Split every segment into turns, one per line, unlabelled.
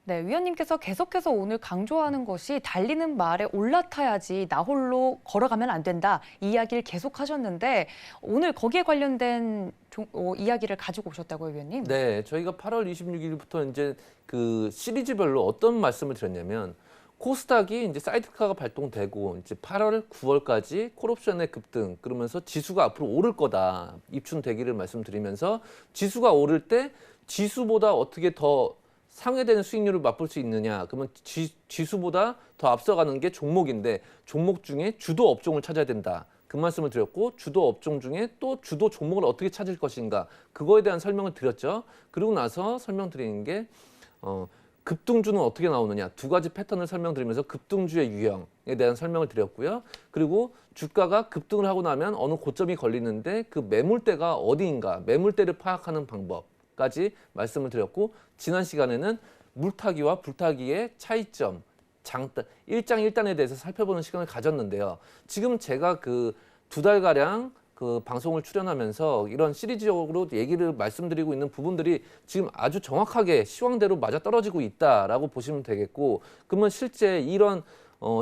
네, 위원님께서 계속해서 오늘 강조하는 것이 달리는 말에 올라타야지 나 홀로 걸어가면 안 된다. 이 이야기를 계속 하셨는데 오늘 거기에 관련된 이야기를 가지고 오셨다고요, 위원님?
네, 저희가 8월 26일부터 이제 그 시리즈별로 어떤 말씀을 드렸냐면 코스닥이 이제 사이드카가 발동되고 이제 8월, 9월까지 콜옵션의 급등 그러면서 지수가 앞으로 오를 거다 입춘되기를 말씀드리면서 지수가 오를 때 지수보다 어떻게 더 상회되는 수익률을 맛볼 수 있느냐 그러면 지수보다 더 앞서가는 게 종목인데 종목 중에 주도 업종을 찾아야 된다. 그 말씀을 드렸고 주도 업종 중에 또 주도 종목을 어떻게 찾을 것인가 그거에 대한 설명을 드렸죠. 그리고 나서 설명드리는 게 급등주는 어떻게 나오느냐 두 가지 패턴을 설명드리면서 급등주의 유형에 대한 설명을 드렸고요. 그리고 주가가 급등을 하고 나면 어느 고점이 걸리는데 그 매물대가 어디인가 매물대를 파악하는 방법까지 말씀을 드렸고 지난 시간에는 물타기와 불타기의 차이점 일장일단에 대해서 살펴보는 시간을 가졌는데요. 지금 제가 그 2달가량 그 방송을 출연하면서 이런 시리즈적으로 얘기를 말씀드리고 있는 부분들이 지금 아주 정확하게 시황대로 맞아떨어지고 있다라고 보시면 되겠고 그러면 실제 이런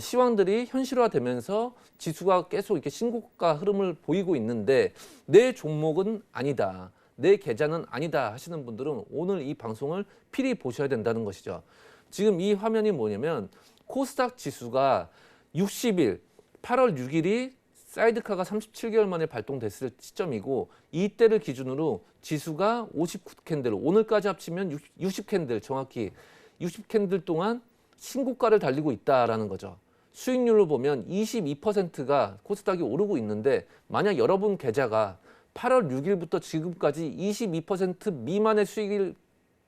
시황들이 현실화되면서 지수가 계속 이렇게 신고가 흐름을 보이고 있는데 내 종목은 아니다. 내 계좌는 아니다 하시는 분들은 오늘 이 방송을 필히 보셔야 된다는 것이죠. 지금 이 화면이 뭐냐면 코스닥 지수가 60일, 8월 6일이 사이드카가 37개월 만에 발동됐을 시점이고 이때를 기준으로 지수가 59캔들, 오늘까지 합치면 60캔들 정확히 60캔들 동안 신고가를 달리고 있다라는 거죠. 수익률로 보면 22%가 코스닥이 오르고 있는데 만약 여러분 계좌가 8월 6일부터 지금까지 22% 미만의 수익을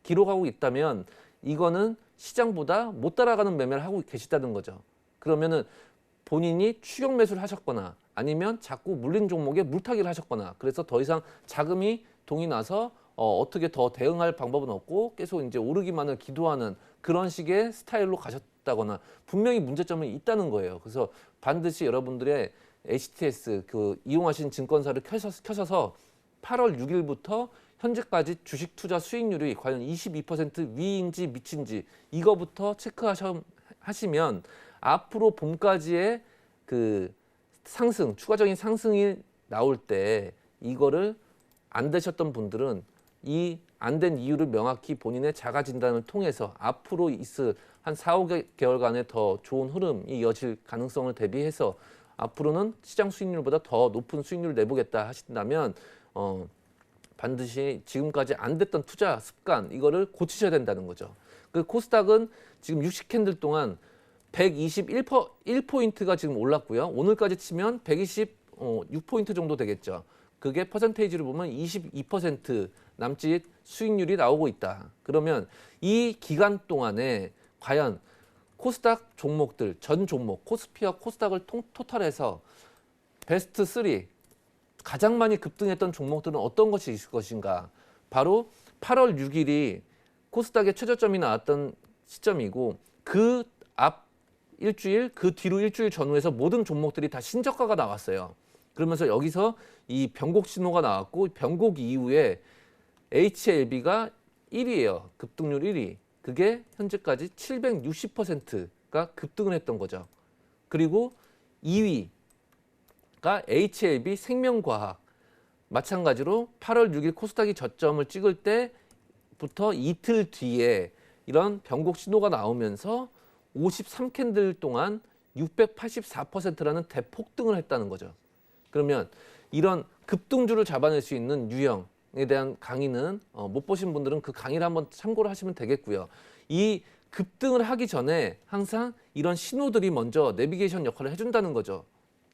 기록하고 있다면 이거는 시장보다 못 따라가는 매매를 하고 계시다는 거죠. 그러면은 본인이 추격 매수를 하셨거나 아니면 자꾸 물린 종목에 물타기를 하셨거나 그래서 더 이상 자금이 동이 나서 어떻게 더 대응할 방법은 없고 계속 이제 오르기만을 기도하는 그런 식의 스타일로 가셨다거나 분명히 문제점은 있다는 거예요. 그래서 반드시 여러분들의 HTS 그 이용하신 증권사를 켜셔서 8월 6일부터 현재까지 주식 투자 수익률이 과연 22% 위인지 밑인지 이거부터 체크하시면 앞으로 봄까지의 그 상승, 추가적인 상승이 나올 때 이거를 안 되셨던 분들은 이 안 된 이유를 명확히 본인의 자가 진단을 통해서 앞으로 있을 한 4, 5개월간의 더 좋은 흐름이 이어질 가능성을 대비해서 앞으로는 시장 수익률보다 더 높은 수익률을 내보겠다 하신다면 반드시 지금까지 안 됐던 투자 습관 이거를 고치셔야 된다는 거죠. 그 코스닥은 지금 60캔들 동안 121포인트가 지금 올랐고요. 오늘까지 치면 126포인트 정도 되겠죠. 그게 퍼센테이지로 보면 22% 남짓 수익률이 나오고 있다. 그러면 이 기간 동안에 과연 코스닥 종목들, 전 종목, 코스피와 코스닥을 토탈해서 베스트 3, 가장 많이 급등했던 종목들은 어떤 것이 있을 것인가. 바로 8월 6일이 코스닥의 최저점이 나왔던 시점이고 그 앞 일주일, 그 뒤로 일주일 전후에서 모든 종목들이 다 신저가가 나왔어요. 그러면서 여기서 이 변곡 신호가 나왔고 변곡 이후에 HLB가 1위예요. 급등률 1위. 그게 현재까지 760%가 급등을 했던 거죠. 그리고 2위가 HLB 생명과학. 마찬가지로 8월 6일 코스닥이 저점을 찍을 때부터 이틀 뒤에 이런 변곡 신호가 나오면서 53캔들 동안 684%라는 대폭등을 했다는 거죠. 그러면 이런 급등주를 잡아낼 수 있는 유형에 대한 강의는 못 보신 분들은 그 강의를 한번 참고를 하시면 되겠고요. 이 급등을 하기 전에 항상 이런 신호들이 먼저 내비게이션 역할을 해준다는 거죠.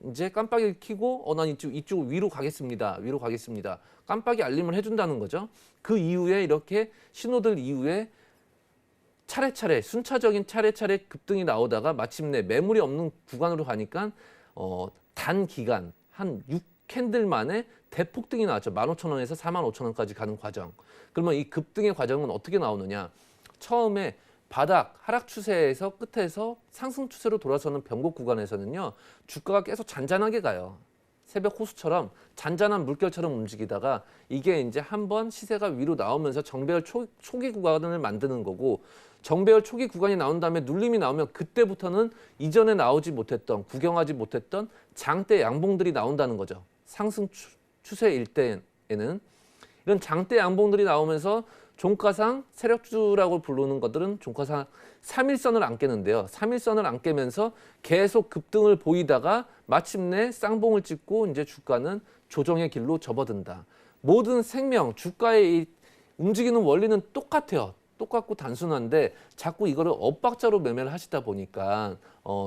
이제 깜빡이를 켜고 난 이쪽 위로 가겠습니다. 위로 가겠습니다. 깜빡이 알림을 해준다는 거죠. 그 이후에 이렇게 신호들 이후에 차례차례 순차적인 차례차례 급등이 나오다가 마침내 매물이 없는 구간으로 가니까 단기간 한 6캔들 만에 대폭등이 나왔죠. 15,000원에서 45,000원까지 가는 과정. 그러면 이 급등의 과정은 어떻게 나오느냐. 처음에 바닥 하락 추세에서 끝에서 상승 추세로 돌아서는 변곡 구간에서는요. 주가가 계속 잔잔하게 가요. 새벽 호수처럼 잔잔한 물결처럼 움직이다가 이게 이제 한번 시세가 위로 나오면서 정배열 초기 구간을 만드는 거고, 정배열 초기 구간이 나온 다음에 눌림이 나오면 그때부터는 이전에 나오지 못했던, 구경하지 못했던 장대 양봉들이 나온다는 거죠. 상승 추세일 때에는 이런 장대 양봉들이 나오면서 종가상 세력주라고 부르는 것들은 종가상 3일선을 안 깨는데요. 3일선을 안 깨면서 계속 급등을 보이다가 마침내 쌍봉을 찍고 이제 주가는 조정의 길로 접어든다. 모든 생명, 주가의 이 움직이는 원리는 똑같아요. 똑같고 단순한데 자꾸 이거를 엇박자로 매매를 하시다 보니까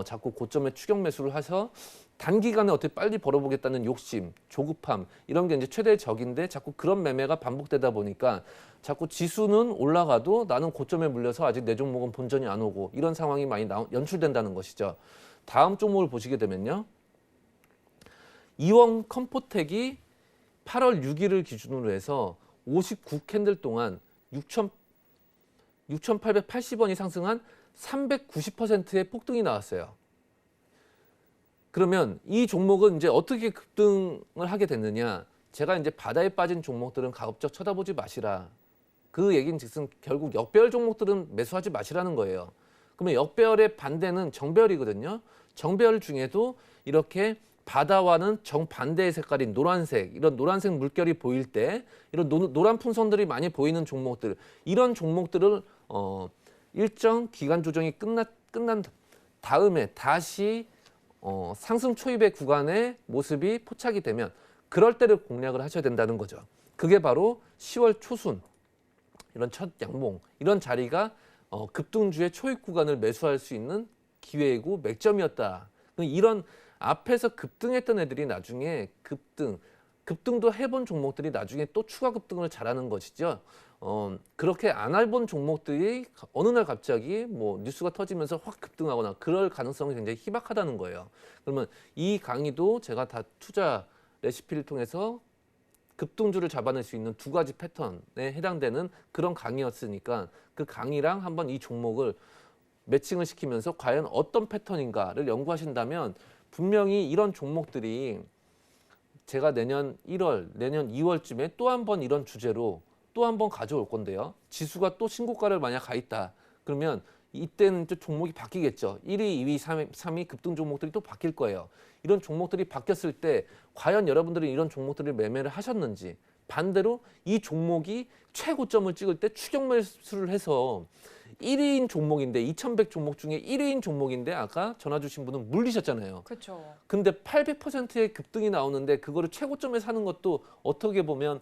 자꾸 고점에 추격 매수를 하셔 단기간에 어떻게 빨리 벌어보겠다는 욕심, 조급함 이런 게 이제 최대의 적인데 자꾸 그런 매매가 반복되다 보니까 자꾸 지수는 올라가도 나는 고점에 물려서 아직 내 종목은 본전이 안 오고 이런 상황이 많이 연출된다는 것이죠. 다음 종목을 보시게 되면요. 이원 컴포텍이 8월 6일을 기준으로 해서 59 캔들 동안 6,880원이 상승한 390%의 폭등이 나왔어요. 그러면 이 종목은 이제 어떻게 급등을 하게 됐느냐? 제가 이제 바다에 빠진 종목들은 가급적 쳐다보지 마시라. 그 얘기는 즉슨 결국 역배열 종목들은 매수하지 마시라는 거예요. 그러면 역배열의 반대는 정배열이거든요. 정배열 중에도 이렇게 바다와는 정반대의 색깔인 노란색, 이런 노란색 물결이 보일 때 이런 노란 풍선들이 많이 보이는 종목들, 이런 종목들을 일정 기간 조정이 끝난 다음에 다시 상승 초입의 구간의 모습이 포착이 되면 그럴 때를 공략을 하셔야 된다는 거죠. 그게 바로 10월 초순 이런 첫 양봉 이런 자리가 급등주의 초입 구간을 매수할 수 있는 기회이고 맥점이었다. 이런 앞에서 급등했던 애들이 나중에 급등도 해본 종목들이 나중에 또 추가 급등을 잘하는 것이죠. 그렇게 안 해본 종목들이 어느 날 갑자기 뭐 뉴스가 터지면서 확 급등하거나 그럴 가능성이 굉장히 희박하다는 거예요. 그러면 이 강의도 제가 다 투자 레시피를 통해서 급등주를 잡아낼 수 있는 두 가지 패턴에 해당되는 그런 강의였으니까 그 강의랑 한번 이 종목을 매칭을 시키면서 과연 어떤 패턴인가를 연구하신다면 분명히 이런 종목들이 제가 내년 1월, 내년 2월쯤에 또 한 번 이런 주제로 또 한 번 가져올 건데요. 지수가 또 신고가를 만약 가 있다. 그러면 이때는 또 종목이 바뀌겠죠. 1위, 2위, 3위 급등 종목들이 또 바뀔 거예요. 이런 종목들이 바뀌었을 때 과연 여러분들이 이런 종목들을 매매를 하셨는지, 반대로 이 종목이 최고점을 찍을 때 추격 매수를 해서 1위인 종목인데 2100 종목 중에 1위인 종목인데 아까 전화 주신 분은 물리셨잖아요.
그렇죠.
근데 800%의 급등이 나오는데 그거를 최고점에 사는 것도 어떻게 보면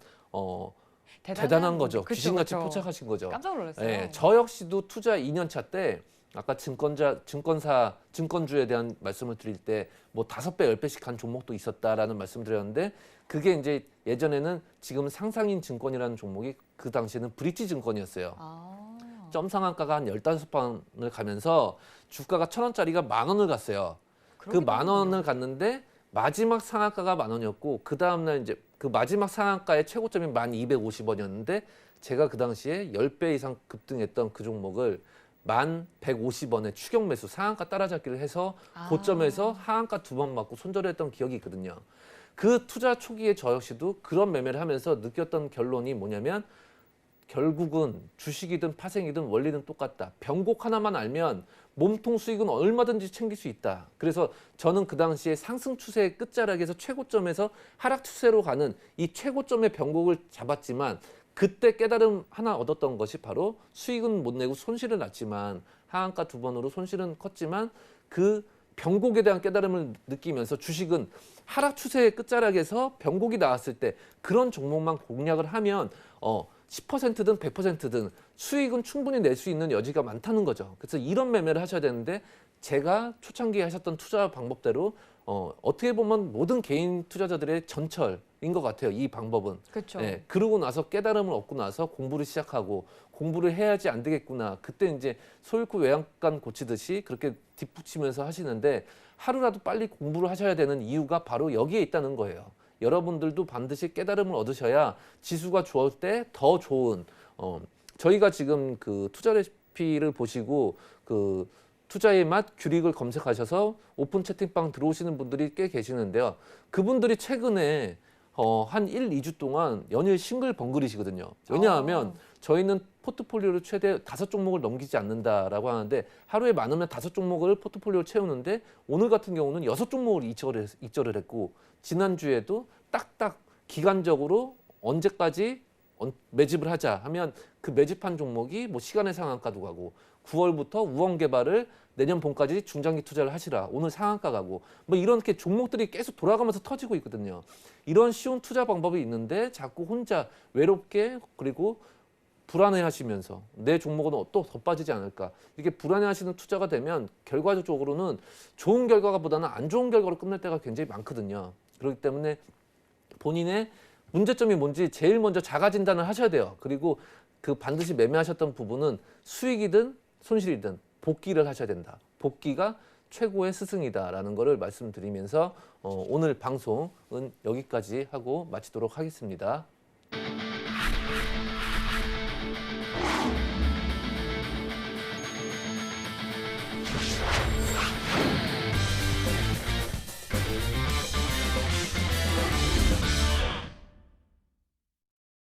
대단한 거죠.
그쵸,
귀신같이
그쵸.
포착하신 거죠.
깜짝 놀랐어요.
예, 저 역시도 투자 2년차 때 아까 증권주에 대한 말씀을 드릴 때 뭐 5배, 10배씩 간 종목도 있었다라는 말씀 드렸는데 그게 이제 예전에는 지금은 상상인 증권이라는 종목이 그 당시에는 브릿지 증권이었어요. 점 상한가가 한 15번을 가면서 주가가 1,000원짜리가 10,000원을 갔어요. 그 10,000원을 갔는데 마지막 상한가가 10,000원이었고 그 다음날 이제 그 마지막 상한가의 최고점이 1,250원이었는데 제가 그 당시에 10배 이상 급등했던 그 종목을 1,150원에 추격 매수 상한가 따라잡기를 해서 고점에서 하한가 2번 맞고 손절했던 기억이 있거든요. 그 투자 초기에 저 역시도 그런 매매를 하면서 느꼈던 결론이 뭐냐면 결국은 주식이든 파생이든 원리는 똑같다. 변곡 하나만 알면 몸통 수익은 얼마든지 챙길 수 있다. 그래서 저는 그 당시에 상승 추세의 끝자락에서 최고점에서 하락 추세로 가는 이 최고점의 변곡을 잡았지만 그때 깨달음 하나 얻었던 것이 바로 수익은 못 내고 손실은 났지만 하한가 2번으로 손실은 컸지만 그 변곡에 대한 깨달음을 느끼면서 주식은 하락 추세의 끝자락에서 변곡이 나왔을 때 그런 종목만 공략을 하면 10%든 100%든 수익은 충분히 낼 수 있는 여지가 많다는 거죠. 그래서 이런 매매를 하셔야 되는데 제가 초창기에 하셨던 투자 방법대로 어떻게 보면 모든 개인 투자자들의 전철인 것 같아요. 이 방법은.
그렇죠.
네, 그러고 나서 깨달음을 얻고 나서 공부를 시작하고 공부를 해야지 안 되겠구나. 그때 이제 소잃고 외양간 고치듯이 그렇게 뒷붙이면서 하시는데 하루라도 빨리 공부를 하셔야 되는 이유가 바로 여기에 있다는 거예요. 여러분들도 반드시 깨달음을 얻으셔야 지수가 좋을 때 더 좋은 저희가 지금 그 투자 레시피를 보시고 그 투자의 맛 규릭을 검색하셔서 오픈 채팅방 들어오시는 분들이 꽤 계시는데요. 그분들이 최근에 한 1, 2주 동안 연일 싱글벙글이시거든요. 왜냐하면 저희는 포트폴리오를 최대 5종목을 넘기지 않는다라고 하는데 하루에 많으면 5종목을 포트폴리오를 채우는데 오늘 같은 경우는 6종목을 이절을 했고 지난주에도 딱딱 기간적으로 언제까지 매집을 하자 하면 그 매집한 종목이 뭐 시간의 상한가도 가고 9월부터 우원 개발을 내년 봄까지 중장기 투자를 하시라. 오늘 상한가 가고 뭐 이렇게 종목들이 계속 돌아가면서 터지고 있거든요. 이런 쉬운 투자 방법이 있는데 자꾸 혼자 외롭게 그리고 불안해하시면서 내 종목은 또 더 빠지지 않을까 이렇게 불안해하시는 투자가 되면 결과적으로는 좋은 결과보다는 안 좋은 결과로 끝날 때가 굉장히 많거든요. 그렇기 때문에 본인의 문제점이 뭔지 제일 먼저 자가 진단을 하셔야 돼요. 그리고 그 반드시 매매하셨던 부분은 수익이든 손실이든 복귀를 하셔야 된다. 복귀가 최고의 스승이다라는 것을 말씀드리면서 오늘 방송은 여기까지 하고 마치도록 하겠습니다.